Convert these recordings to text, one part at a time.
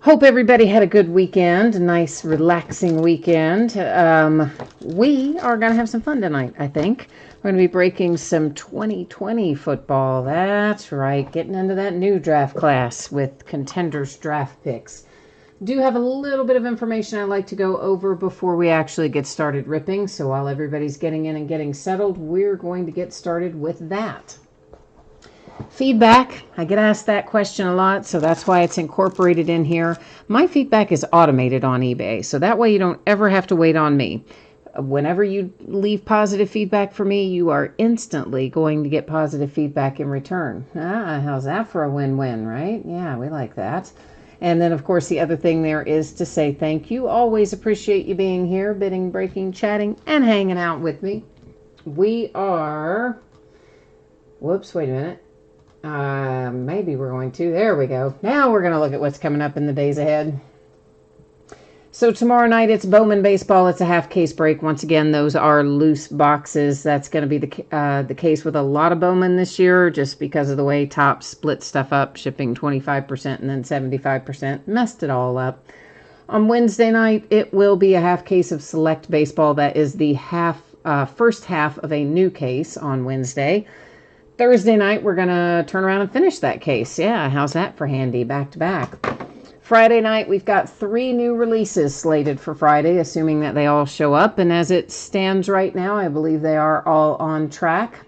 Hope everybody had a good weekend, a nice relaxing weekend. We are going to have some fun tonight, I think. We're going to be breaking some 2020 football. That's right, getting into that new draft class with Contenders Draft Picks. Do have a little bit of information I'd like to go over before we actually get started ripping. So while everybody's getting in and getting settled, we're going to get started with that. Feedback, I get asked that question a lot, so that's why it's incorporated in here. My feedback is automated on eBay, so that way you don't ever have to wait on me. Whenever you leave positive feedback for me, you are instantly going to get positive feedback in return. How's that for a win-win, right? Yeah, we like that. And then, of course, the other thing there is to say thank you. Always appreciate you being here, bidding, breaking, chatting, and hanging out with me. We are... Whoops, wait a minute. Maybe we're going to. There we go. Now we're going to look at what's coming up in the days ahead. So tomorrow night it's Bowman baseball. It's a half case break. Once again, those are loose boxes. That's going to be the case with a lot of Bowman this year, just because of the way Topps split stuff up, shipping 25% and then 75%. Messed it all up. On Wednesday night, it will be a half case of select baseball. That is the first half of a new case on Wednesday. Thursday night, we're going to turn around and finish that case. Yeah, how's that for handy, back to back? Friday night, we've got 3 new releases slated for Friday, assuming that they all show up. And as it stands right now, I believe they are all on track.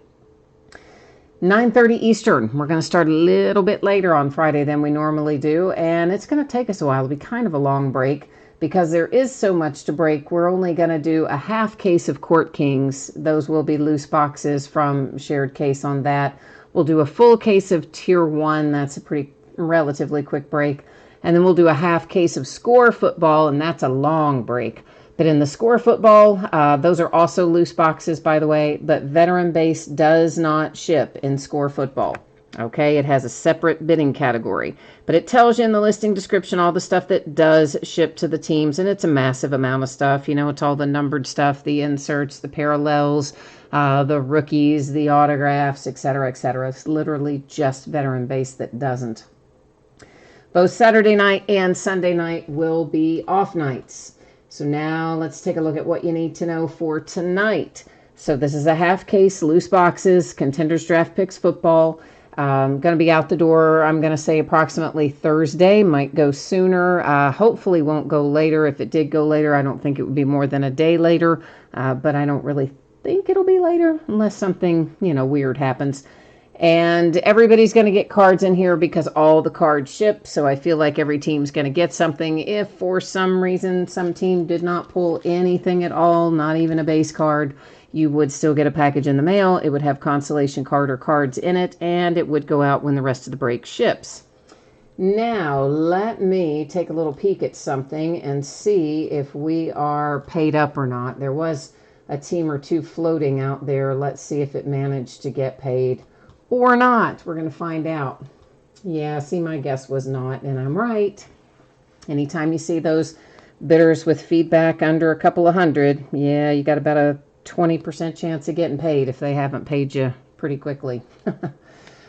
9:30 Eastern. We're going to start a little bit later on Friday than we normally do. And it's going to take us a while. It'll be kind of a long break. Because there is so much to break, we're only going to do a half case of Court Kings. Those will be loose boxes from shared case on that. We'll do a full case of Tier 1. That's a pretty relatively quick break. And then we'll do a half case of Score Football, and that's a long break. But in the Score Football, those are also loose boxes, by the way. But Veteran Base does not ship in Score Football. Okay, it has a separate bidding category, but it tells you in the listing description all the stuff that does ship to the teams, and it's a massive amount of stuff. You know, it's all the numbered stuff, the inserts, the parallels, the rookies, the autographs, etc., etc. It's literally just Veteran Base that doesn't. Both Saturday night and Sunday night will be off nights. So now let's take a look at what you need to know for tonight. So this is a half case, loose boxes, Contenders Draft Picks football. Going to be out the door, I'm going to say approximately Thursday. Might go sooner. Hopefully won't go later. If it did go later, I don't think it would be more than a day later. But I don't really think it'll be later unless something, weird happens. And everybody's going to get cards in here because all the cards ship. So I feel like every team's going to get something. If for some reason some team did not pull anything at all, not even a base card, you would still get a package in the mail. It would have consolation card or cards in it, and it would go out when the rest of the break ships. Now, let me take a little peek at something and see if we are paid up or not. There was a team or two floating out there. Let's see if it managed to get paid or not. We're going to find out. Yeah, see, my guess was not, and I'm right. Anytime you see those bidders with feedback under a couple of hundred, yeah, you got about a 20% chance of getting paid if they haven't paid you pretty quickly.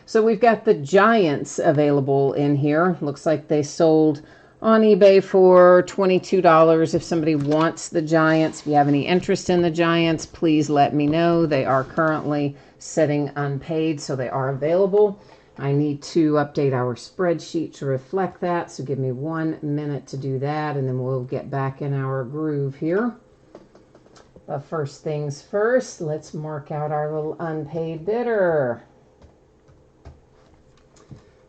So we've got the Giants available in here. Looks like they sold on eBay for $22. If somebody wants the Giants, if you have any interest in the Giants, please let me know. They are currently sitting unpaid, so they are available. I need to update our spreadsheet to reflect that, so give me 1 minute to do that, and then we'll get back in our groove here. But first things first, let's mark out our little unpaid bidder.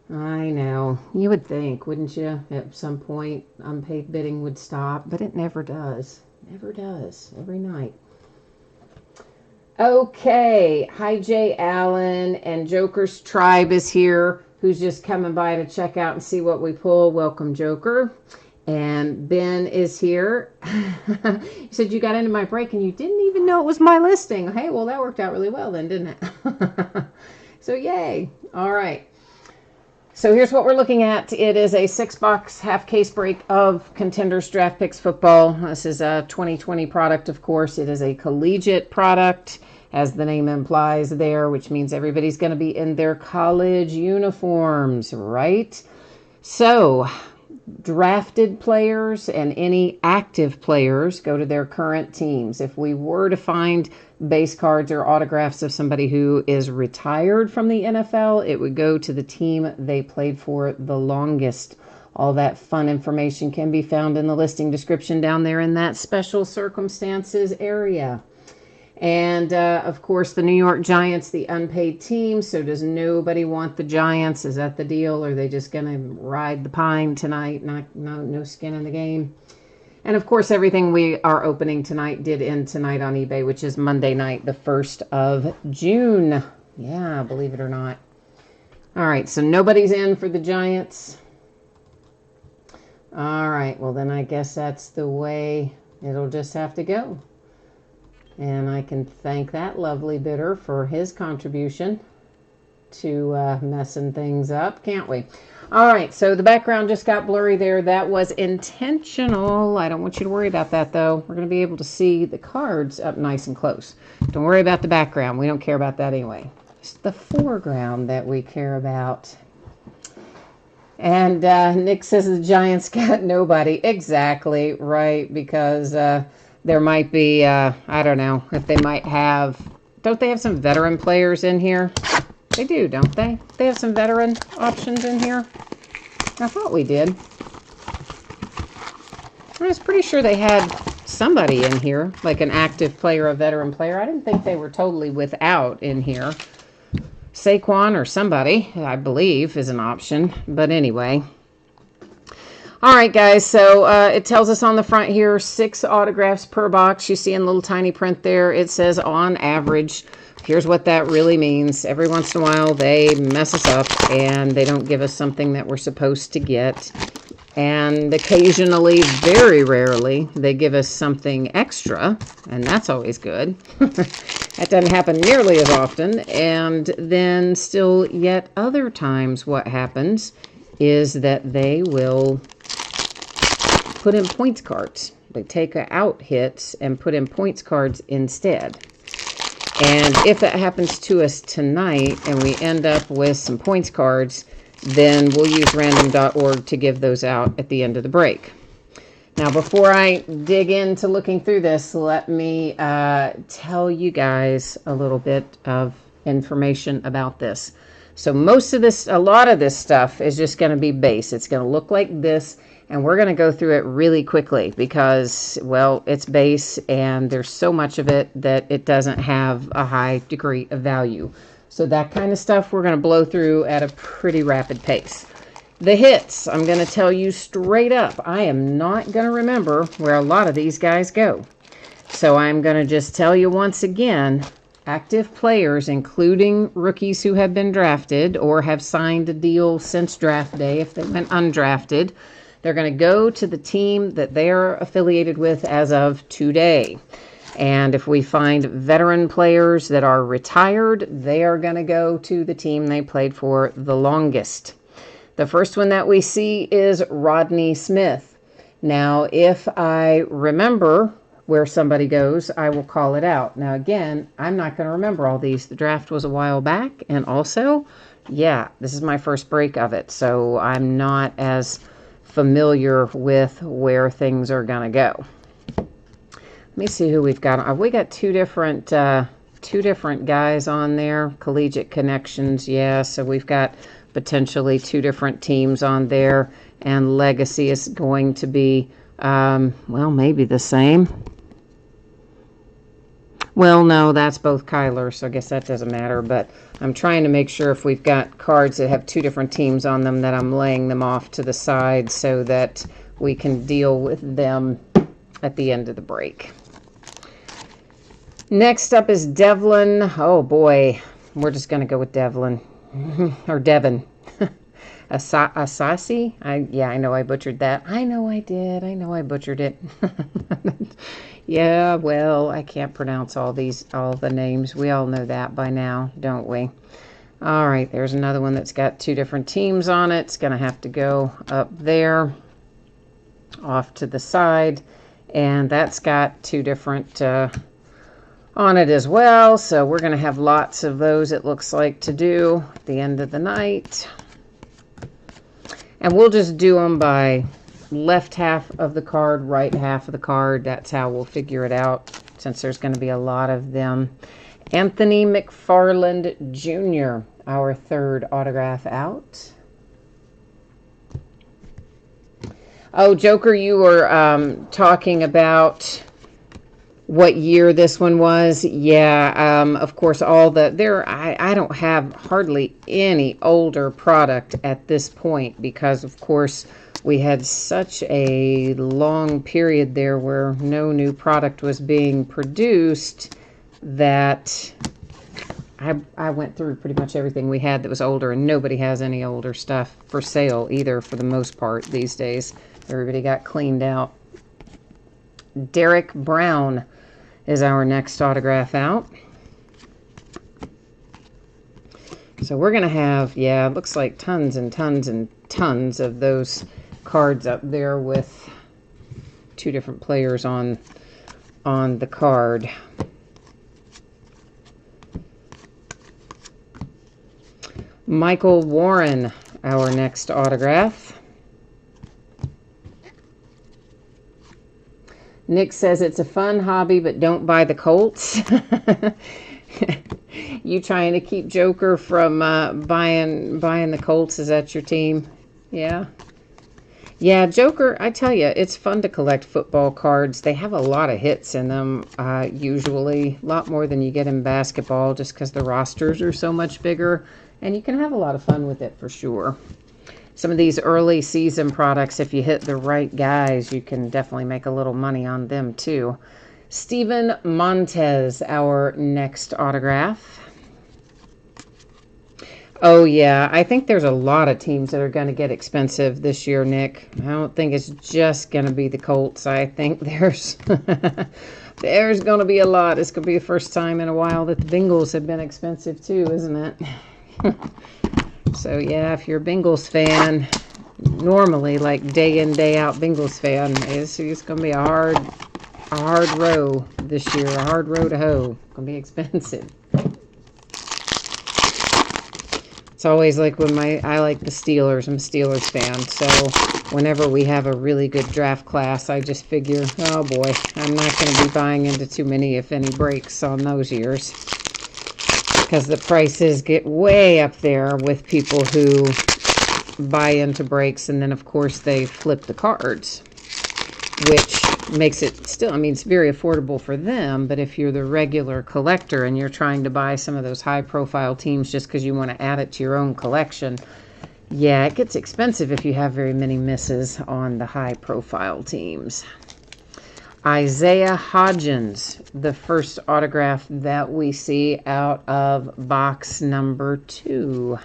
I know. You would think, wouldn't you, at some point unpaid bidding would stop, but it never does. Never does. Every night. Okay. Hi, Jay Allen, and Joker's Tribe is here, who's just coming by to check out and see what we pull. Welcome, Joker. And Ben is here. He said you got into my break and you didn't even know it was my listing. Hey, well, that worked out really well then, didn't it? So yay. All right. So here's what we're looking at. It is a 6-box half case break of Contenders Draft Picks football. This is a 2020 product, of course. It is a collegiate product, as the name implies there, which means everybody's going to be in their college uniforms, right? So drafted players and any active players go to their current teams. If we were to find base cards or autographs of somebody who is retired from the NFL, it would go to the team they played for the longest. All that fun information can be found in the listing description down there in that special circumstances area. And, of course, the New York Giants, the unpaid team. So does nobody want the Giants? Is that the deal? Or are they just going to ride the pine tonight? No skin in the game. And, of course, everything we are opening tonight did end tonight on eBay, which is Monday night, the 1st of June. Yeah, believe it or not. All right, so nobody's in for the Giants. All right, well, then I guess that's the way it'll just have to go. And I can thank that lovely bidder for his contribution to messing things up, can't we? All right, so the background just got blurry there. That was intentional. I don't want you to worry about that, though. We're going to be able to see the cards up nice and close. Don't worry about the background. We don't care about that anyway. It's the foreground that we care about. And Nick says the Giants got nobody. Exactly, right, because there might be, I don't know, if they might have, don't they have some veteran players in here? They do, don't they? They have some veteran options in here? I thought we did. I was pretty sure they had somebody in here, like an active player, a veteran player. I didn't think they were totally without in here. Saquon or somebody, I believe, is an option. But anyway. All right, guys. So it tells us on the front here, 6 autographs per box. You see in little tiny print there, it says on average. Here's what that really means. Every once in a while, they mess us up and they don't give us something that we're supposed to get. And occasionally, very rarely, they give us something extra, and that's always good. That doesn't happen nearly as often. And then still yet other times what happens is that they will put in points cards. They take out hits and put in points cards instead. And if that happens to us tonight and we end up with some points cards, then we'll use random.org to give those out at the end of the break. Now, before I dig into looking through this, let me tell you guys a little bit of information about this. So most of this, a lot of this stuff is just going to be base. It's going to look like this, and we're going to go through it really quickly because, well, it's base, and there's so much of it that it doesn't have a high degree of value. So that kind of stuff we're going to blow through at a pretty rapid pace. The hits, I'm going to tell you straight up, I am not going to remember where a lot of these guys go. So I'm going to just tell you once again, active players, including rookies who have been drafted or have signed a deal since draft day, if they went undrafted, they're going to go to the team that they're affiliated with as of today. And if we find veteran players that are retired, they are going to go to the team they played for the longest. The first one that we see is Rodney Smith. Now, if I remember where somebody goes, I will call it out. Now, again, I'm not going to remember all these. The draft was a while back. And also, yeah, this is my first break of it. So I'm not as familiar with where things are going to go. Let me see who we've got. We got two different guys on there. Collegiate connections, yeah. So we've got potentially 2 different teams on there. And legacy is going to be, well, maybe the same. Well, no, that's both Kyler, so I guess that doesn't matter. But I'm trying to make sure if we've got cards that have 2 different teams on them that I'm laying them off to the side so that we can deal with them at the end of the break. Next up is Devlin. Oh, boy. We're just going to go with Devlin. Or Devin. Asasi? Yeah, I know I butchered that. I know I did. I know I butchered it. Yeah, well, I can't pronounce all the names. We all know that by now, don't we? All right, there's another one that's got 2 different teams on it. It's going to have to go up there, off to the side. And that's got 2 different on it as well. So we're going to have lots of those, it looks like, to do at the end of the night. And we'll just do them by left half of the card, right half of the card. That's how we'll figure it out, since there's going to be a lot of them. Anthony McFarland Jr., our third autograph out. Oh, Joker, you were talking about what year this one was. Yeah, of course, all the I don't have hardly any older product at this point, because of course we had such a long period there where no new product was being produced that I went through pretty much everything we had that was older, and nobody has any older stuff for sale either, for the most part these days. Everybody got cleaned out. Derek Brown is our next autograph out. So we're going to have, yeah, it looks like tons and tons and tons of those cards up there with two different players on the card. Michael Warren, our next autograph. Nick says it's a fun hobby, but don't buy the Colts. You trying to keep Joker from buying the Colts? Is that your team? Yeah. Yeah, Joker, I tell you, it's fun to collect football cards. They have a lot of hits in them, usually. A lot more than you get in basketball, just because the rosters are so much bigger. And you can have a lot of fun with it for sure. Some of these early season products, if you hit the right guys, you can definitely make a little money on them too. Steven Montez, our next autograph. Oh yeah, I think there's a lot of teams that are going to get expensive this year, Nick. I don't think it's just going to be the Colts. I think there's there's going to be a lot. It's going to be the first time in a while that the Bengals have been expensive too, isn't it? So yeah, if you're a Bengals fan, normally like day in, day out Bengals fan, it's going to be a hard row this year, a hard row to hoe. It's going to be expensive. It's always like when I like the Steelers. I'm a Steelers fan, so whenever we have a really good draft class, I just figure, oh boy, I'm not going to be buying into too many, if any, breaks on those years. Because the prices get way up there with people who buy into breaks, and then of course they flip the cards, which makes it still, I mean, it's very affordable for them, but if you're the regular collector and you're trying to buy some of those high profile teams just because you want to add it to your own collection, yeah, it gets expensive if you have very many misses on the high profile teams. Isaiah Hodgins, the first autograph that we see out of box number 2.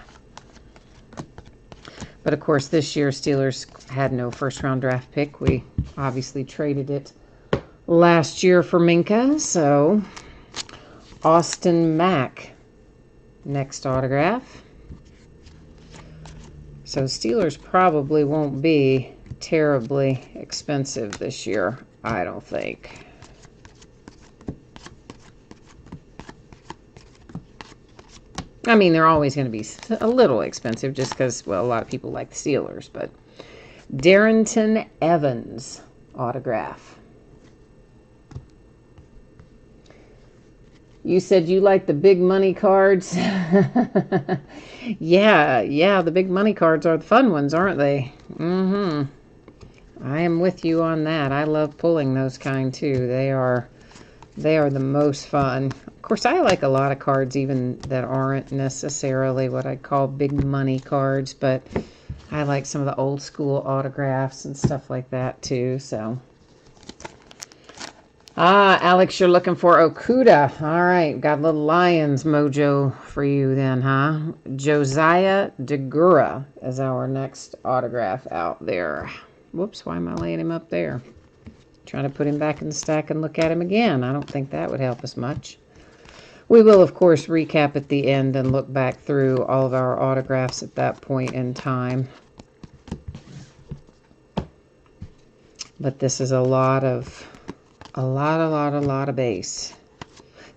But of course, this year Steelers had no first round draft pick. We obviously traded it last year for Minka. So Austin Mack, next autograph. So Steelers probably won't be terribly expensive this year, I don't think. I mean, they're always going to be a little expensive just because, well, a lot of people like the Steelers. But Darrington Evans autograph. You said you like the big money cards. Yeah, the big money cards are the fun ones, aren't they? I am with you on that. I love pulling those kind too. They are the most fun. Of course, I like a lot of cards even that aren't necessarily what I'd call big money cards, but I like some of the old school autographs and stuff like that too, so. Alex, you're looking for Okuda. All right, got a little Lions mojo for you then, huh? Josiah DeGura is our next autograph out there. Whoops, why am I laying him up there? Trying to put him back in the stack and look at him again. I don't think that would help us much. We will, of course, recap at the end and look back through all of our autographs at that point in time. But this is a lot of base.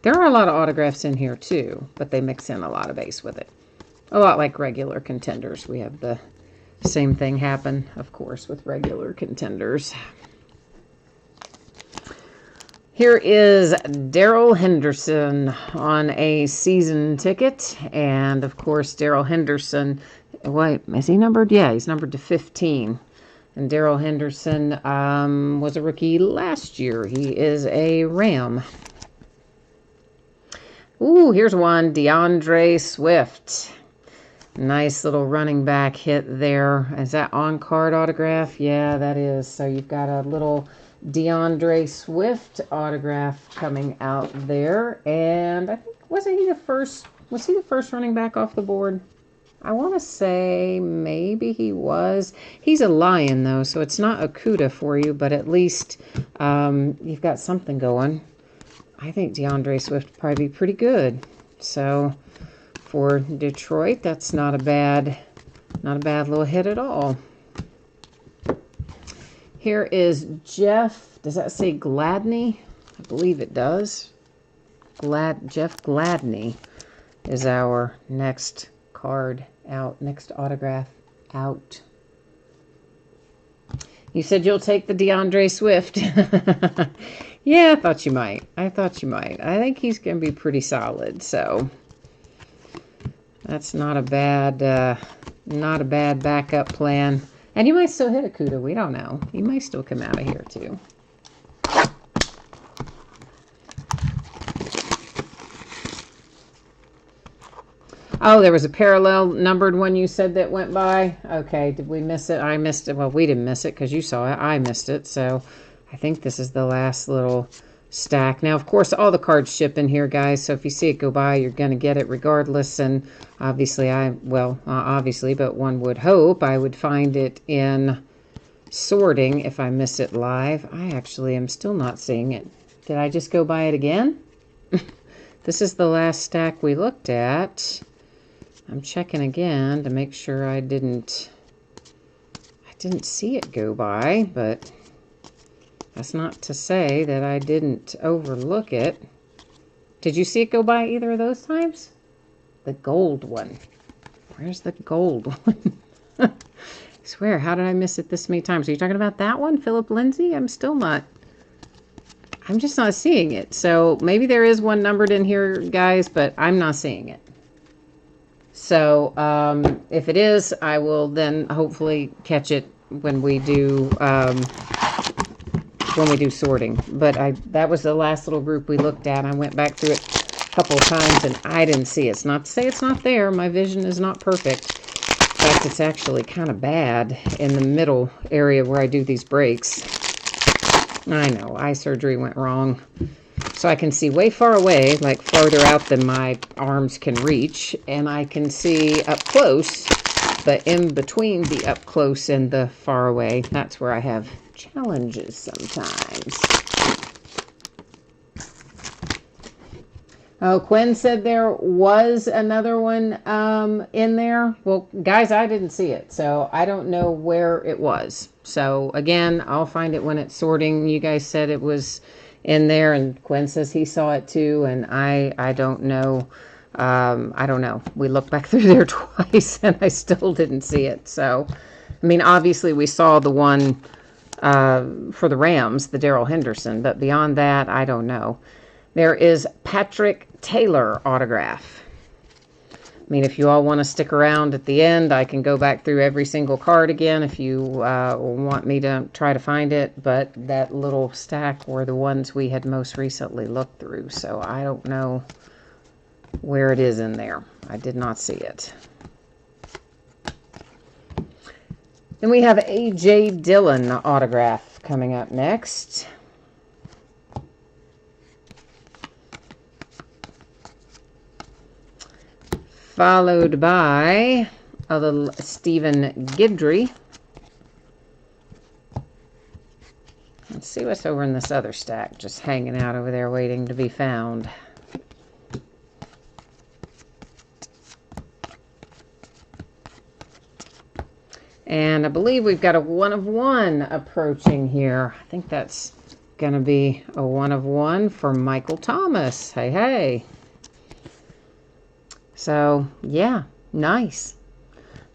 There are a lot of autographs in here too, but they mix in a lot of base with it. A lot like regular contenders. We have the Same thing happened, of course, with regular contenders. Here is Darrell Henderson on a season ticket. And, of course, Darrell Henderson, wait, is he numbered? Yeah, he's numbered to 15. And Darrell Henderson was a rookie last year. He is a Ram. Ooh, here's one, DeAndre Swift. Nice little running back hit there. Is that on-card autograph? Yeah, that is. So you've got a little DeAndre Swift autograph coming out there. And I think, was he the first running back off the board? I want to say maybe he was. He's a Lion, though, so it's not Okuda for you, but at least you've got something going. I think DeAndre Swift would probably be pretty good. So for Detroit, that's not a bad little hit at all. Here is Jeff. Does that say Gladney? I believe it does. Jeff Gladney is our next card out, next autograph out. You said you'll take the DeAndre Swift. Yeah, I thought you might. I think he's going to be pretty solid, so that's not a bad backup plan. And you might still hit Okuda. We don't know. He might still come out of here, too. Oh, there was a parallel numbered one you said that went by. Okay, did we miss it? I missed it. Well, we didn't miss it because you saw it. I missed it. So I think this is the last little stack. Now, of course, all the cards ship in here, guys. So if you see it go by, you're going to get it regardless. And obviously, but one would hope I would find it in sorting if I miss it live. I actually am still not seeing it. Did I just go by it again? This is the last stack we looked at. I'm checking again to make sure I didn't see it go by, but that's not to say that I didn't overlook it. Did you see it go by either of those times? The gold one. Where's the gold one? I swear, how did I miss it this many times? Are you talking about that one, Philip Lindsay? I'm just not seeing it. So maybe there is one numbered in here, guys, but I'm not seeing it. So if it is, I will then hopefully catch it when we do sorting. But that was the last little group we looked at. I went back through it a couple of times and I didn't see it. It's not to say it's not there. My vision is not perfect. In fact, it's actually kind of bad in the middle area where I do these breaks. I know, eye surgery went wrong. So I can see way far away, like farther out than my arms can reach, and I can see up close, but in between the up close and the far away, that's where I have challenges sometimes. Oh, Quinn said there was another one in there. Well, guys, I didn't see it, so I don't know where it was. So, again, I'll find it when it's sorting. You guys said it was in there, and Quinn says he saw it too, and I don't know. I don't know. We looked back through there twice, and I still didn't see it. So, I mean, obviously we saw the one for the Rams, the Darrell Henderson, but beyond that, I don't know. There is Patrick Taylor autograph. I mean, if you all want to stick around at the end, I can go back through every single card again if you want me to try to find it. But that little stack were the ones we had most recently looked through. So I don't know where it is in there. I did not see it. Then we have A.J. Dillon autograph coming up next. Followed by a little Stephen Guidry. Let's see what's over in this other stack, just hanging out over there waiting to be found. And I believe we've got a 1/1 approaching here. I think that's going to be a 1/1 for Michael Thomas. Hey, hey. So, yeah, nice.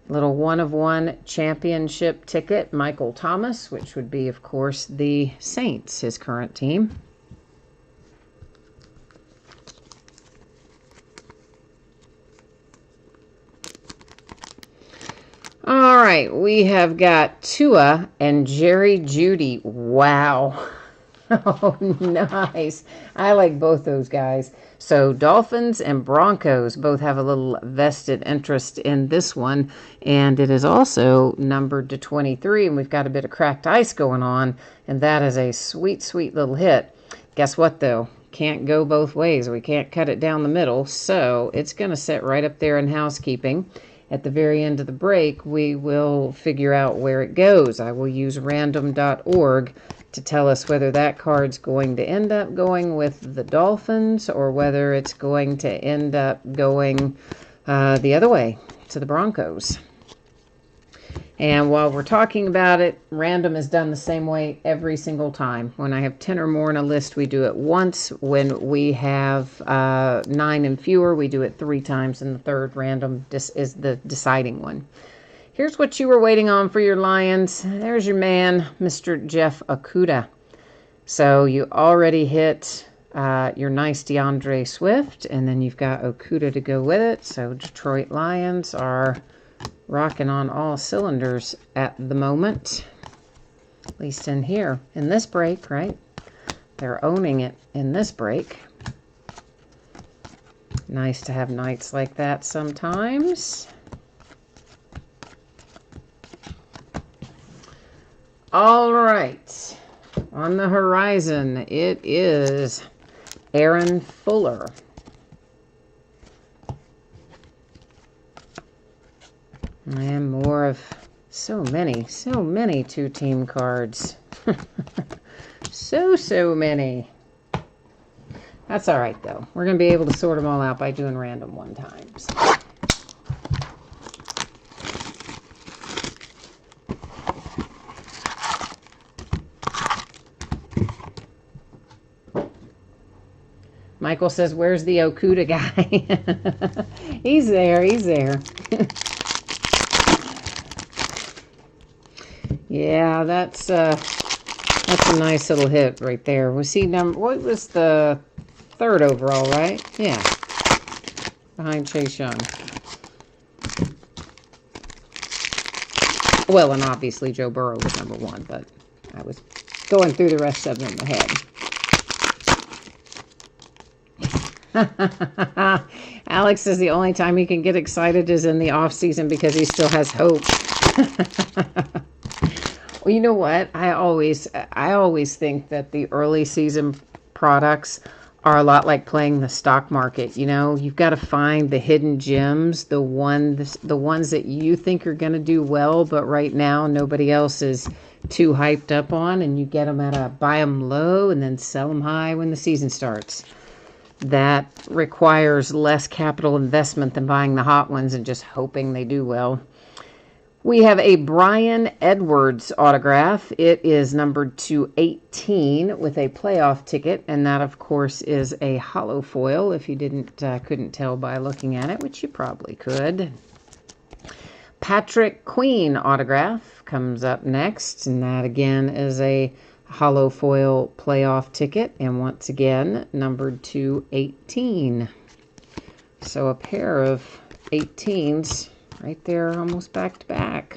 Little 1-of-1 championship ticket, Michael Thomas, which would be, of course, the Saints, his current team. All right, we have got Tua and Jerry Jeudy. Wow. Oh, nice. I like both those guys. So Dolphins and Broncos both have a little vested interest in this one. And it is also numbered to 23. And we've got a bit of cracked ice going on. And that is a sweet, sweet little hit. Guess what, though? Can't go both ways. We can't cut it down the middle. So it's going to sit right up there in housekeeping. At the very end of the break, we will figure out where it goes. I will use random.org to tell us whether that card's going to end up going with the Dolphins or whether it's going to end up going the other way to the Broncos. And while we're talking about it, random is done the same way every single time. When I have 10 or more in a list, we do it once. When we have 9 and fewer, we do it 3 times. And the third random is the deciding one. Here's what you were waiting on for your Lions. There's your man, Mr. Jeff Okudah. So you already hit your nice DeAndre Swift, and then you've got Okudah to go with it. So Detroit Lions are rocking on all cylinders at the moment, at least in here, in this break, right? They're owning it in this break. Nice to have nights like that sometimes. All right, on the horizon, it is Aaron Fuller. And more of so many 2-team cards. So many. That's all right, though. We're going to be able to sort them all out by doing random 1 times. Michael says, where's the Okudah guy? He's there. Yeah, that's a nice little hit right there. Was he what was the 3rd overall, right? Yeah. Behind Chase Young. Well, and obviously Joe Burrow was number 1, but I was going through the rest of them ahead. Alex says the only time he can get excited is in the off season because he still has hope. Well, you know what? I always think that the early season products are a lot like playing the stock market. You know, you've got to find the hidden gems, the ones that you think are going to do well, but right now nobody else is too hyped up on, and you get them buy them low and then sell them high when the season starts. That requires less capital investment than buying the hot ones and just hoping they do well. We have a Brian Edwards autograph. It is numbered to 18 with a playoff ticket, and that, of course, is a hollow foil if you couldn't tell by looking at it, which you probably could. Patrick Queen autograph comes up next, and that, again, is a hollow foil playoff ticket, and once again, numbered to 18. So a pair of 18s right there, almost back to back.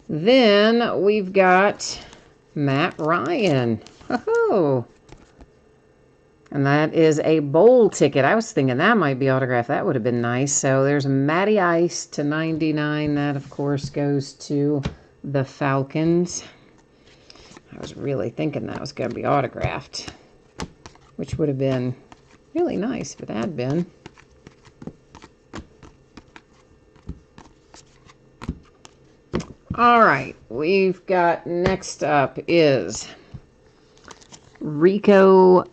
Then we've got Matt Ryan. Oh, and that is a bowl ticket. I was thinking that might be autographed. That would have been nice. So there's Matty Ice to 99. That, of course, goes to the Falcons. I was really thinking that was going to be autographed, which would have been really nice if it had been. All right, we've got next up is Rico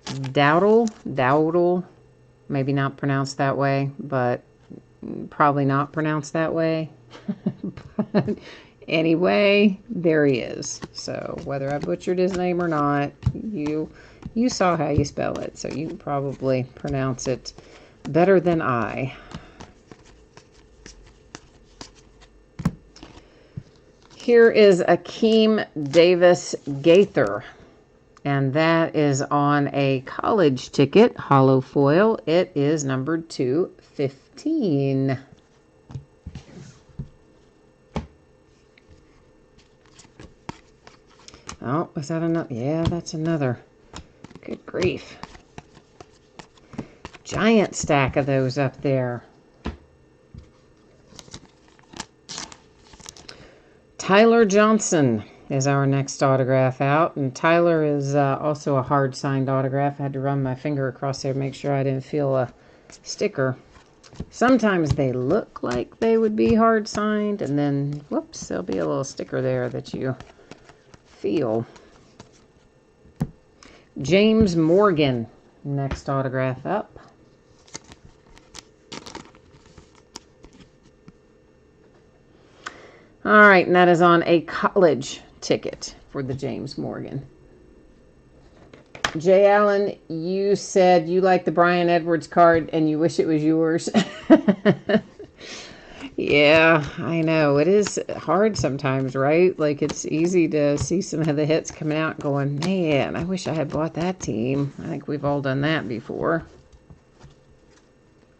Dowdle, maybe not pronounced that way, but probably not pronounced that way. But Anyway, there he is. So whether I butchered his name or not, you saw how you spell it, so you can probably pronounce it better than I. Here is Akeem Davis Gaither, and that is on a college ticket, hollow foil. It is numbered 215. Oh, is that another? Yeah, that's another. Good grief. Giant stack of those up there. Tyler Johnson is our next autograph out. And Tyler is also a hard signed autograph. I had to run my finger across there to make sure I didn't feel a sticker. Sometimes they look like they would be hard signed, and then, whoops, there'll be a little sticker there that you feel. James Morgan, next autograph up. All right, and that is on a college ticket for the James Morgan. Jay Allen, you said you like the Brian Edwards card and you wish it was yours. Yeah, I know. It is hard sometimes, right? Like, it's easy to see some of the hits coming out going, man, I wish I had bought that team. I think we've all done that before.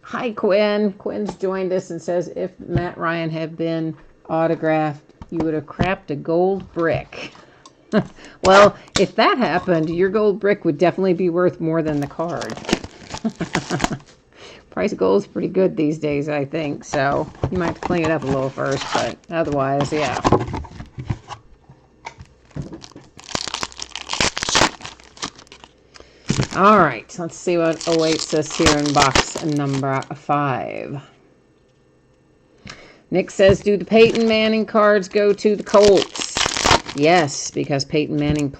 Hi, Quinn. Quinn's joined us and says, if Matt Ryan had been autographed, you would have crapped a gold brick. Well, if that happened, your gold brick would definitely be worth more than the card. Price of gold is pretty good these days, I think, so you might have to clean it up a little first, but otherwise, yeah. All right, let's see what awaits us here in box number 5. Nick says, do the Peyton Manning cards go to the Colts? Yes, because Peyton Manning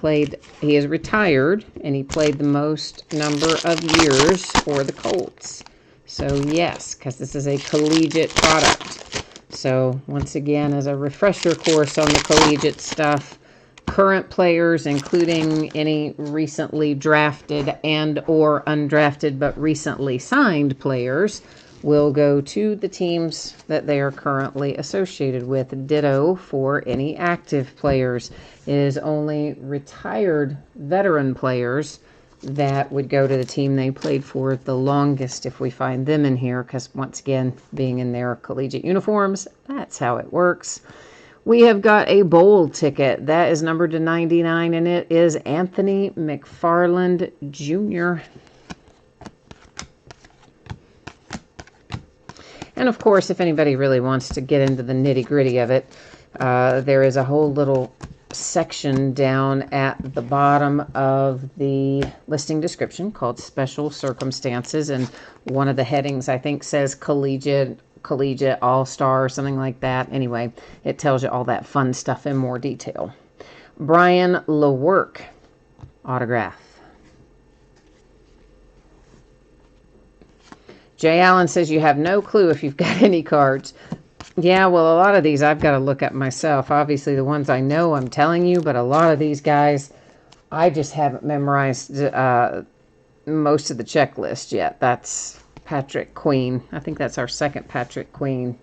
he is retired, and he played the most number of years for the Colts. So yes, because this is a collegiate product. So once again, as a refresher course on the collegiate stuff, current players, including any recently drafted and or undrafted but recently signed players, will go to the teams that they are currently associated with. Ditto for any active players. It is only retired veteran players that would go to the team they played for the longest if we find them in here, because once again, being in their collegiate uniforms, that's how it works. We have got a bowl ticket. That is numbered to 99, and it is Anthony McFarland Jr. And of course, if anybody really wants to get into the nitty-gritty of it, there is a whole little section down at the bottom of the listing description called Special Circumstances, and one of the headings, I think, says Collegiate All-Star or something like that. Anyway, it tells you all that fun stuff in more detail. Brian LeWerk autograph. Jay Allen says you have no clue if you've got any cards. Yeah, well, a lot of these I've got to look up myself. Obviously, the ones I know I'm telling you, but a lot of these guys, I just haven't memorized most of the checklist yet. That's Patrick Queen. I think that's our second Patrick Queen.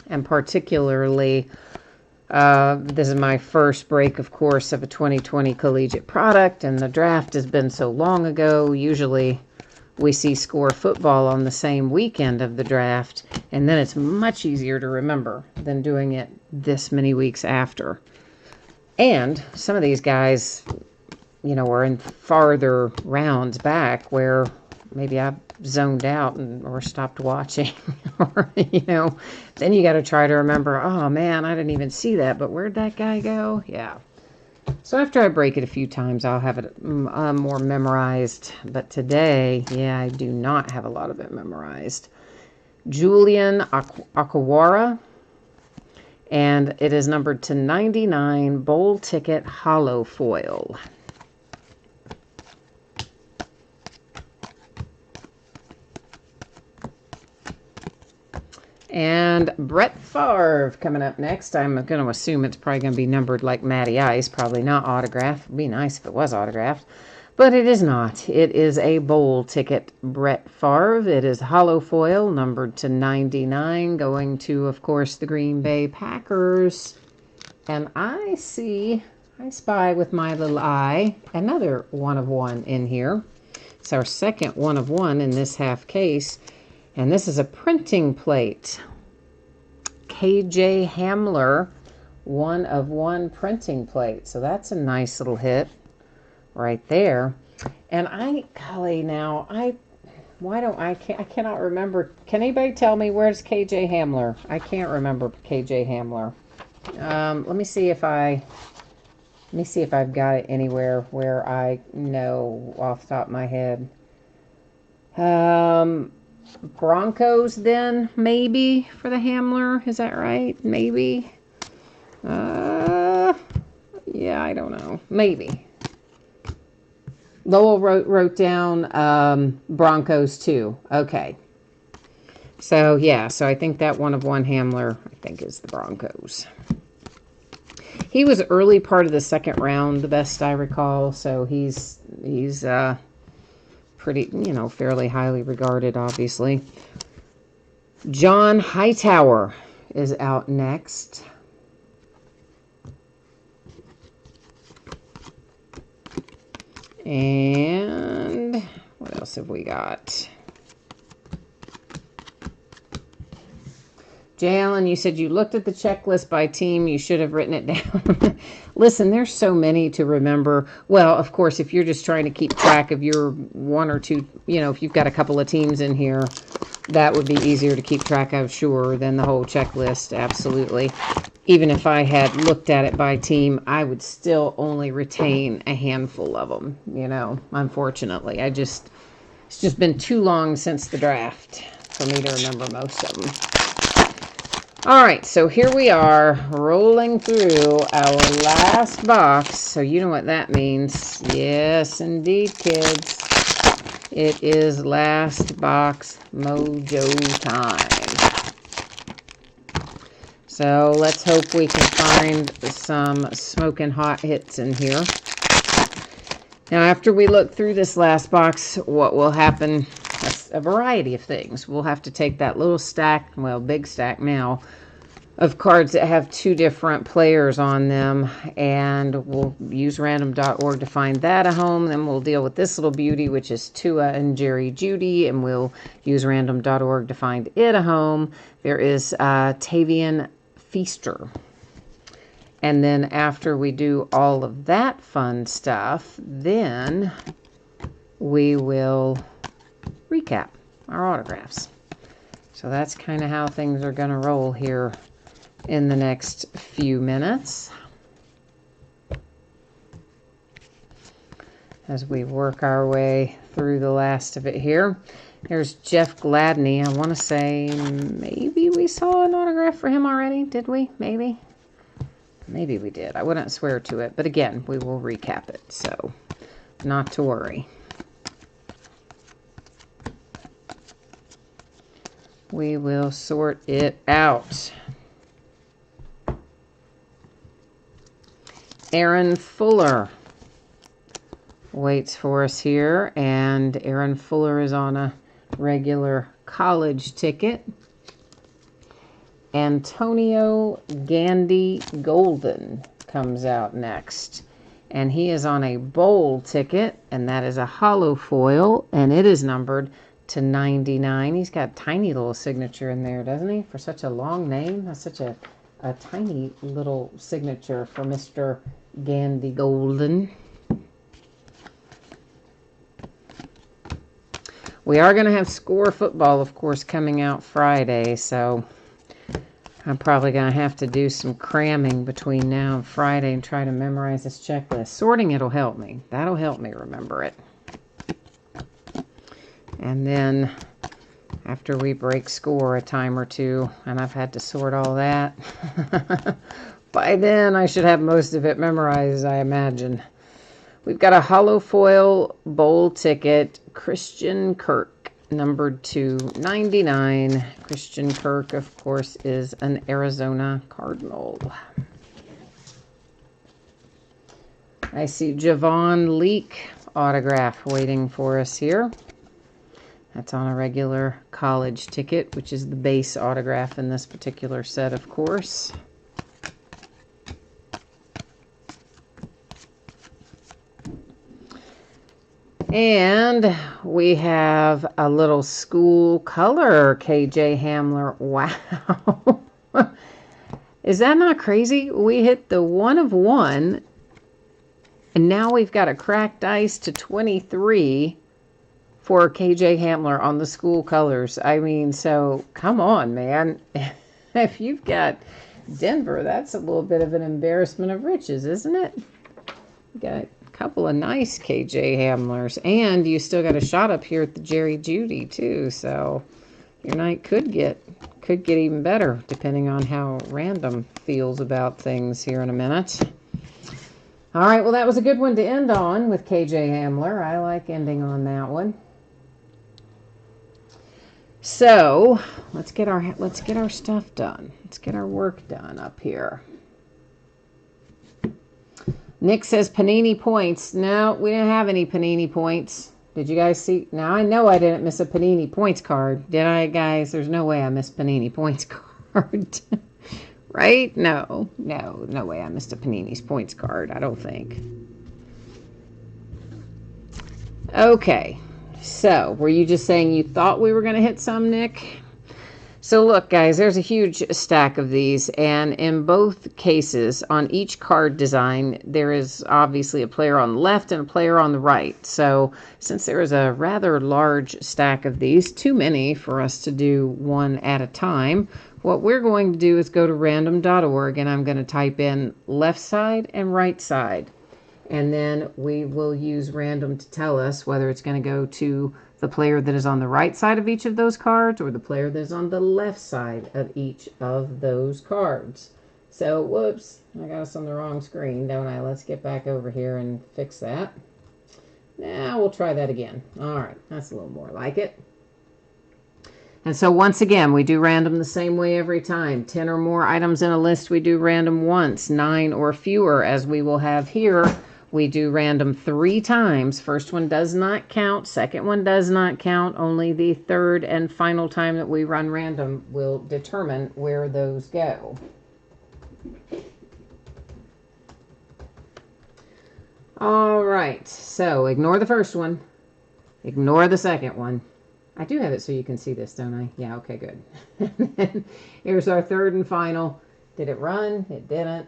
And particularly, this is my first break, of course, of a 2020 collegiate product, and the draft has been so long ago. Usually we see Score Football on the same weekend of the draft, and then it's much easier to remember than doing it this many weeks after. And some of these guys, you know, are in farther rounds back where maybe I've zoned out or stopped watching. Or, you know, then you got to try to remember, oh man, I didn't even see that, but where'd that guy go? Yeah. So after I break it a few times, I'll have it more memorized. But today, yeah, I do not have a lot of it memorized. Julian Akawara, and it is numbered to 99, bowl ticket hollow foil. And Brett Favre coming up next. I'm going to assume it's probably going to be numbered like Matty Ice. Probably not autographed. It'd be nice if it was autographed. But it is not. It is a bowl ticket, Brett Favre. It is hollow foil, numbered to 99, going to, of course, the Green Bay Packers. And I spy with my little eye, another 1 of 1 in here. It's our second 1 of 1 in this half case. And this is a printing plate. KJ Hamler, 1 of 1 printing plate. So that's a nice little hit right there. And I cannot remember. Can anybody tell me where's KJ Hamler? I can't remember KJ Hamler. Let me see if I've got it anywhere where I know off the top of my head. Broncos then, maybe, for the Hamler. Is that right? Maybe. Yeah, I don't know. Maybe. Lowell wrote down Broncos too. Okay. So, yeah. So, I think that 1 of 1 Hamler, I think, is the Broncos. He was early part of the second round, the best I recall. So, he's pretty, fairly highly regarded, obviously. John Hightower is out next. And what else have we got? Jay Allen, you said you looked at the checklist by team. You should have written it down. Listen, there's so many to remember. Well, of course, if you're just trying to keep track of your 1 or 2, if you've got a couple of teams in here, that would be easier to keep track of, sure, than the whole checklist. Absolutely. Even if I had looked at it by team, I would still only retain a handful of them, unfortunately. It's just been too long since the draft for me to remember most of them. All right, so here we are rolling through our last box. So you know what that means. Yes, indeed, kids. It is last box mojo time. So let's hope we can find some smoking hot hits in here. Now, after we look through this last box, what will happen? A variety of things. We'll have to take that little stack, well, big stack now, of cards that have 2 different players on them, and we'll use random.org to find that a home. Then we'll deal with this little beauty, which is Tua and Jerry Jeudy, and we'll use random.org to find it a home. There is Tavian Feaster. And then after we do all of that fun stuff, then we will recap our autographs. So that's kind of how things are going to roll here in the next few minutes as we work our way through the last of it here. Here's Jeff Gladney. I want to say maybe we saw an autograph for him already. Did we? Maybe we did. I wouldn't swear to it. But again, we will recap it. So not to worry. We will sort it out. Aaron Fuller waits for us here, and Aaron Fuller is on a regular college ticket. Antonio Gandy Golden comes out next, and he is on a bowl ticket, and that is a hollow foil, and it is numbered to 99. He's got a tiny little signature in there, doesn't he? For such a long name, that's such a tiny little signature for Mr. Gandy Golden. We are going to have Score Football, of course, coming out Friday, so I'm probably going to have to do some cramming between now and Friday and try to memorize this checklist. Sorting it'll help me. That'll help me remember it. And then after we break Score a time or two, and I've had to sort all that, by then I should have most of it memorized, I imagine. We've got a hollow foil bowl ticket, Christian Kirk. numbered to 99. Christian Kirk, of course, is an Arizona Cardinal. I see Javon Leake autograph waiting for us here. That's on a regular college ticket, which is the base autograph in this particular set, of course. And we have a little school color KJ Hamler. Wow. Is that not crazy? We hit the 1 of 1, and now we've got a cracked ice to 23 for KJ Hamler on the school colors. I mean, so come on, man. If you've got Denver, that's a little bit of an embarrassment of riches, isn't it? You got couple of nice KJ Hamlers, and you still got a shot up here at the Jerry Jeudy too, so your night could get even better depending on how random feels about things here in a minute. All right, well, that was a good one to end on with KJ Hamler. I like ending on that one. So let's get our stuff done. Let's get our work done up here. Nick says Panini points. No, we didn't have any Panini points. Did you guys see? Now, I know I didn't miss a Panini points card. Did I, guys? There's no way I missed Panini points card. Right? No way I missed a Panini's points card. I don't think. Okay. So, were you just saying you thought we were going to hit some, Nick? So look, guys, there's a huge stack of these, and in both cases, on each card design, there is obviously a player on the left and a player on the right. So since there is a rather large stack of these, too many for us to do one at a time, what we're going to do is go to random.org, and I'm going to type in left side and right side. And then we will use random to tell us whether it's going to go to the player that is on the right side of each of those cards or the player that is on the left side of each of those cards. So, whoops, I got us on the wrong screen, don't I? Let's get back over here and fix that. Now we'll try that again. All right, that's a little more like it. And so once again, we do random the same way every time. 10 or more items in a list, we do random once. 9 or fewer, as we will have here, we do random 3 times. First one does not count. Second one does not count. Only the third and final time that we run random will determine where those go. All right. So ignore the first one. Ignore the second one. I do have it so you can see this, don't I? Yeah, okay, good. And then here's our third and final. Did it run? It didn't.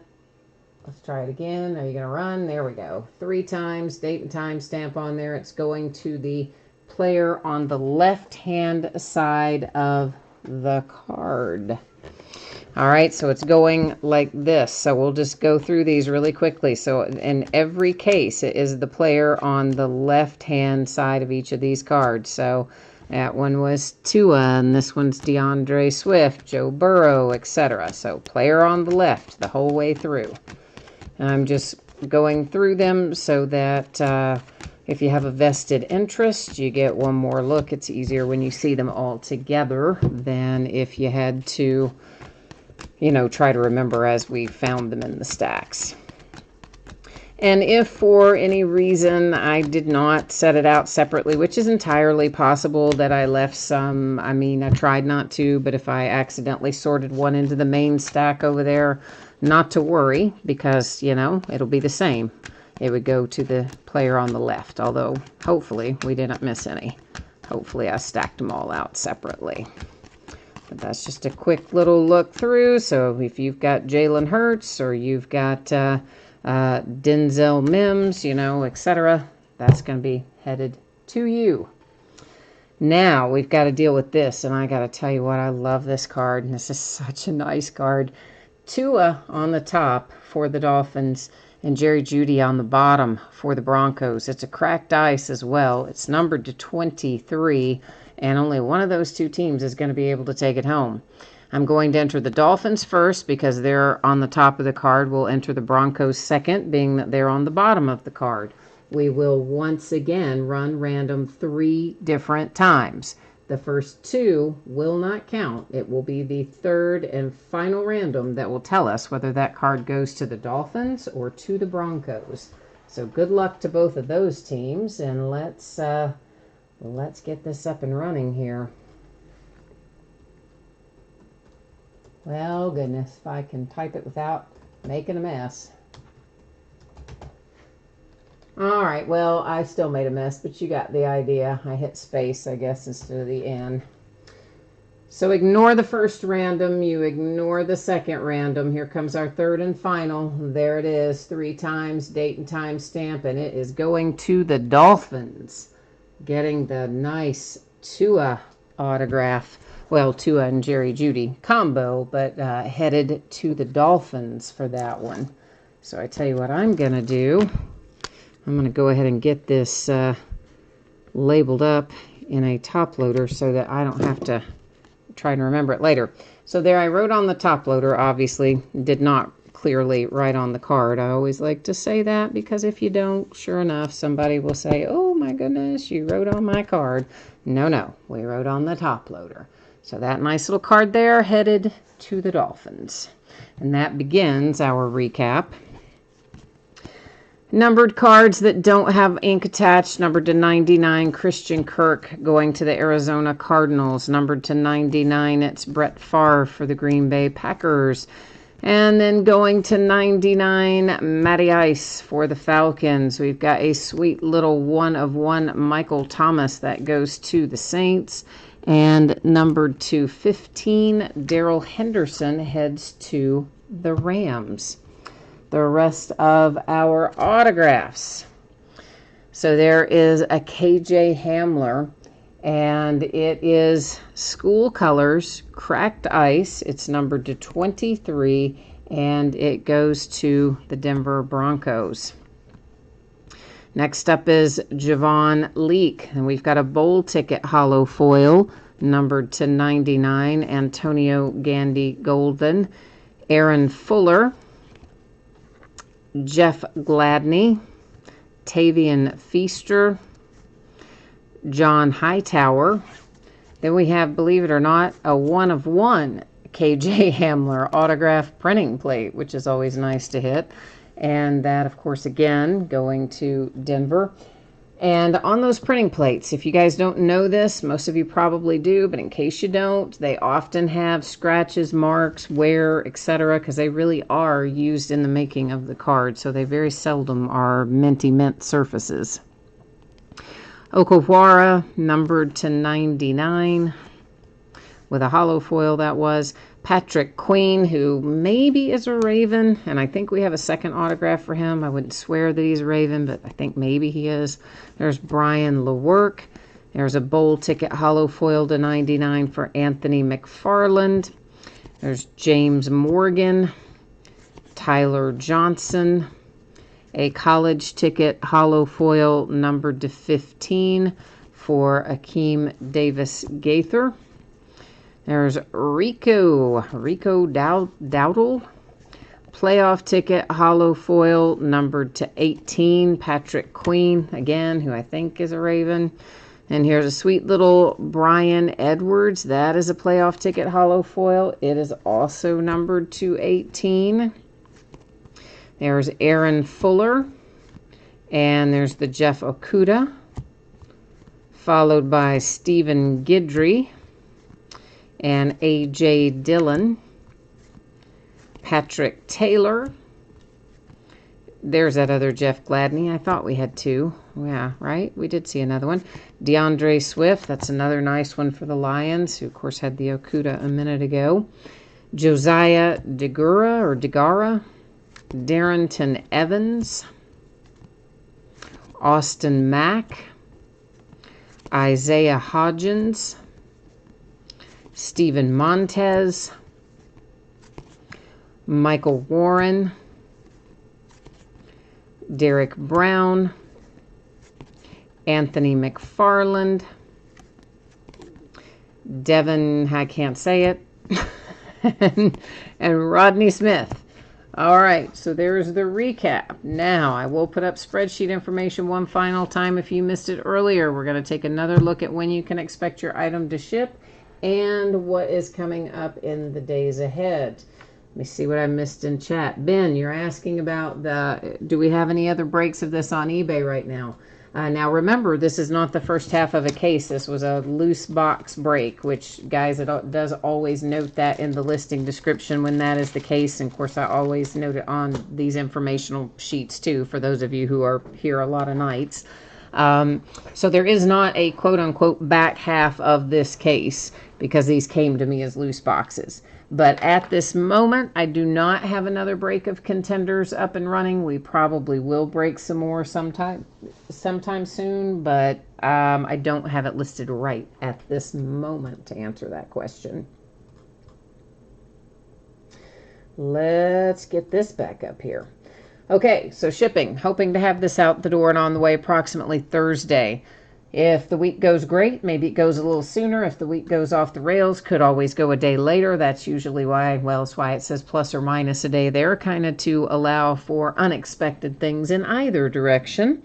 Let's try it again. Are you going to run? There we go. 3 times, date and time stamp on there. It's going to the player on the left-hand side of the card. All right, so it's going like this. So we'll just go through these really quickly. So in every case, it is the player on the left-hand side of each of these cards. So that one was Tua, and this one's DeAndre Swift, Joe Burrow, etc. So player on the left the whole way through. And I'm just going through them so that if you have a vested interest, you get one more look. It's easier when you see them all together than if you had to, you know, try to remember as we found them in the stacks. And if for any reason I did not set it out separately, which is entirely possible that I left some, I mean, I tried not to, but if I accidentally sorted one into the main stack over there, not to worry, because, you know, it'll be the same. It would go to the player on the left, although hopefully we didn't miss any. Hopefully I stacked them all out separately. But that's just a quick little look through. So if you've got Jalen Hurts or you've got Denzel Mims, you know, etc., that's going to be headed to you. Now we've got to deal with this, and I got to tell you what, I love this card, and this is such a nice card. Tua on the top for the Dolphins and Jerry Jeudy on the bottom for the Broncos. It's a cracked ice as well. It's numbered to 23, and only one of those two teams is going to be able to take it home. I'm going to enter the Dolphins first because they're on the top of the card. We'll enter the Broncos second, being that they're on the bottom of the card. We will once again run random 3 different times. The first two will not count. It will be the third and final random that will tell us whether that card goes to the Dolphins or to the Broncos. So good luck to both of those teams, and let's get this up and running here. Well, goodness, if I can type it without making a mess. All right, well, I still made a mess, but you got the idea. I hit space, I guess, instead of the N. So ignore the first random. You ignore the second random. Here comes our third and final. There it is, 3 times, date and time stamp, and it is going to the Dolphins. Getting the nice Tua autograph. Well, Tua and Jerry Jeudy combo, but headed to the Dolphins for that one. So I tell you what I'm going to do. I'm going to go ahead and get this labeled up in a top loader so that I don't have to try to remember it later. So there I wrote on the top loader, obviously, did not clearly write on the card. I always like to say that because if you don't, sure enough, somebody will say, oh my goodness, you wrote on my card. No, we wrote on the top loader. So that nice little card there headed to the Dolphins. And that begins our recap. Numbered cards that don't have ink attached, numbered to 99, Christian Kirk going to the Arizona Cardinals. Numbered to 99, it's Brett Favre for the Green Bay Packers. And then going to 99, Matty Ice for the Falcons. We've got a sweet little 1/1 Michael Thomas that goes to the Saints. And numbered to 15, Darrell Henderson heads to the Rams. The rest of our autographs. So there is a KJ Hamler, and it is school colors, cracked ice. It's numbered to 23, and it goes to the Denver Broncos. Next up is Javon Leake, and we've got a bowl ticket hollow foil, numbered to 99, Antonio Gandy Golden, Aaron Fuller, Jeff Gladney, Tavian Feaster, John Hightower. Then we have, believe it or not, a 1/1 KJ Hamler autograph printing plate, which is always nice to hit. And that, of course, again, going to Denver. And on those printing plates, if you guys don't know this, most of you probably do, but in case you don't, they often have scratches, marks, wear, etc., because they really are used in the making of the card, so they very seldom are minty mint surfaces. Okawara, numbered to 99, with a hollow foil that was. Patrick Queen, who maybe is a Raven, and I think we have a second autograph for him. I wouldn't swear that he's a Raven, but I think maybe he is. There's Brian LeWerk. There's a bowl ticket hollow foil to 99 for Anthony McFarland. There's James Morgan, Tyler Johnson, a college ticket hollow foil numbered to 15 for Akeem Davis Gaither. There's Rico Dowdle, playoff ticket hollow foil numbered to 18, Patrick Queen, again, who I think is a Raven. And here's a sweet little Brian Edwards. That is a playoff ticket hollow foil. It is also numbered to 18. There's Aaron Fuller. And there's the Jeff Okudah, followed by Stephen Guidry and A.J. Dillon, Patrick Taylor. There's that other Jeff Gladney. I thought we had two. Yeah, right? We did see another one. DeAndre Swift. That's another nice one for the Lions, who, of course, had the Okudah a minute ago. Josiah DeGara. Darrington Evans. Austin Mack. Isaiah Hodgins. Stephen Montez, Michael Warren, Derek Brown, Anthony McFarland, Devin, I can't say it, and Rodney Smith. All right, so there's the recap. Now, I will put up spreadsheet information one final time if you missed it earlier. We're going to take another look at when you can expect your item to ship and what is coming up in the days ahead. Let me see what I missed in chat. Ben, you're asking about do we have any other breaks of this on eBay right now? Now remember, this is not the first half of a case. This was a loose box break, which, guys, it does always note that in the listing description when that is the case. And of course, I always note it on these informational sheets too, for those of you who are here a lot of nights. So there is not a quote-unquote back half of this case because these came to me as loose boxes. But at this moment, I do not have another break of Contenders up and running. We probably will break some more sometime soon, but I don't have it listed right at this moment to answer that question. Let's get this back up here. Okay, so shipping. Hoping to have this out the door and on the way approximately Thursday. If the week goes great, maybe it goes a little sooner. If the week goes off the rails, could always go a day later. That's usually why, well, it's why it says plus or minus a day there, kind of to allow for unexpected things in either direction,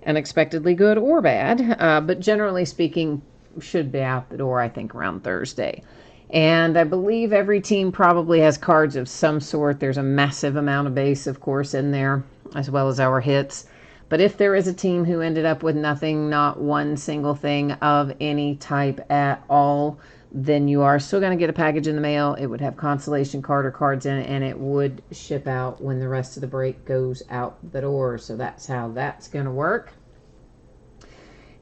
unexpectedly good or bad. But generally speaking, should be out the door, I think, around Thursday. And I believe every team probably has cards of some sort. There's a massive amount of base, of course, in there, as well as our hits. But if there is a team who ended up with nothing, not one single thing of any type at all, then you are still going to get a package in the mail. It would have consolation card or cards in it, and it would ship out when the rest of the break goes out the door. So that's how that's going to work.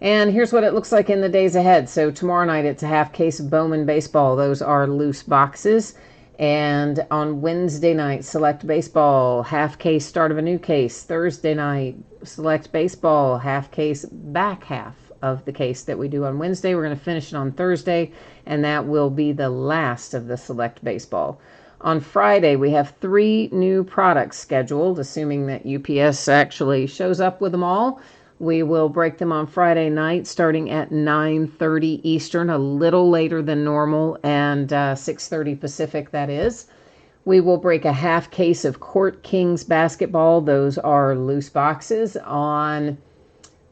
And here's what it looks like in the days ahead. So tomorrow night, it's a half case of Bowman baseball. Those are loose boxes. And on Wednesday night, select baseball, half case, start of a new case. Thursday night, select baseball, half case, back half of the case that we do on Wednesday. We're going to finish it on Thursday, and that will be the last of the select baseball. On Friday, we have 3 new products scheduled, assuming that UPS actually shows up with them all. We will break them on Friday night starting at 9:30 Eastern, a little later than normal, and 6:30 Pacific, that is. We will break a half case of Court Kings basketball. Those are loose boxes. On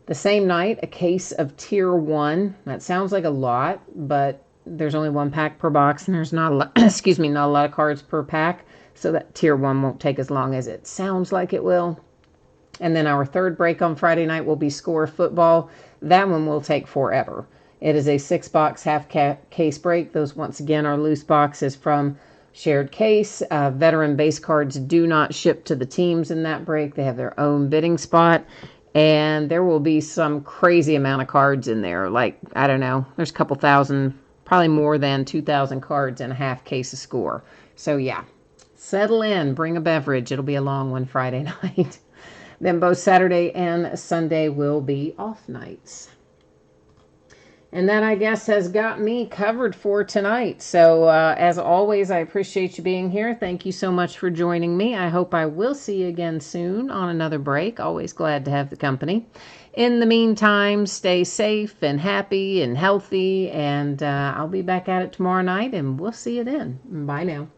the same night, a case of Tier 1. That sounds like a lot, but there's only 1 pack per box, and there's not a lot, not a lot of cards per pack, so that Tier 1 won't take as long as it sounds like it will. And then our third break on Friday night will be Score Football. That one will take forever. It is a 6-box half case break. Those, once again, are loose boxes from Shared Case. Veteran base cards do not ship to the teams in that break. They have their own bidding spot. And there will be some crazy amount of cards in there. Like, I don't know, there's a couple thousand, probably more than 2,000 cards in a half case of Score. So, yeah, settle in, bring a beverage. It'll be a long one Friday night. Then both Saturday and Sunday will be off nights. And that, I guess, has got me covered for tonight. So, as always, I appreciate you being here. Thank you so much for joining me. I hope I will see you again soon on another break. Always glad to have the company. In the meantime, stay safe and happy and healthy. And I'll be back at it tomorrow night, and we'll see you then. Bye now.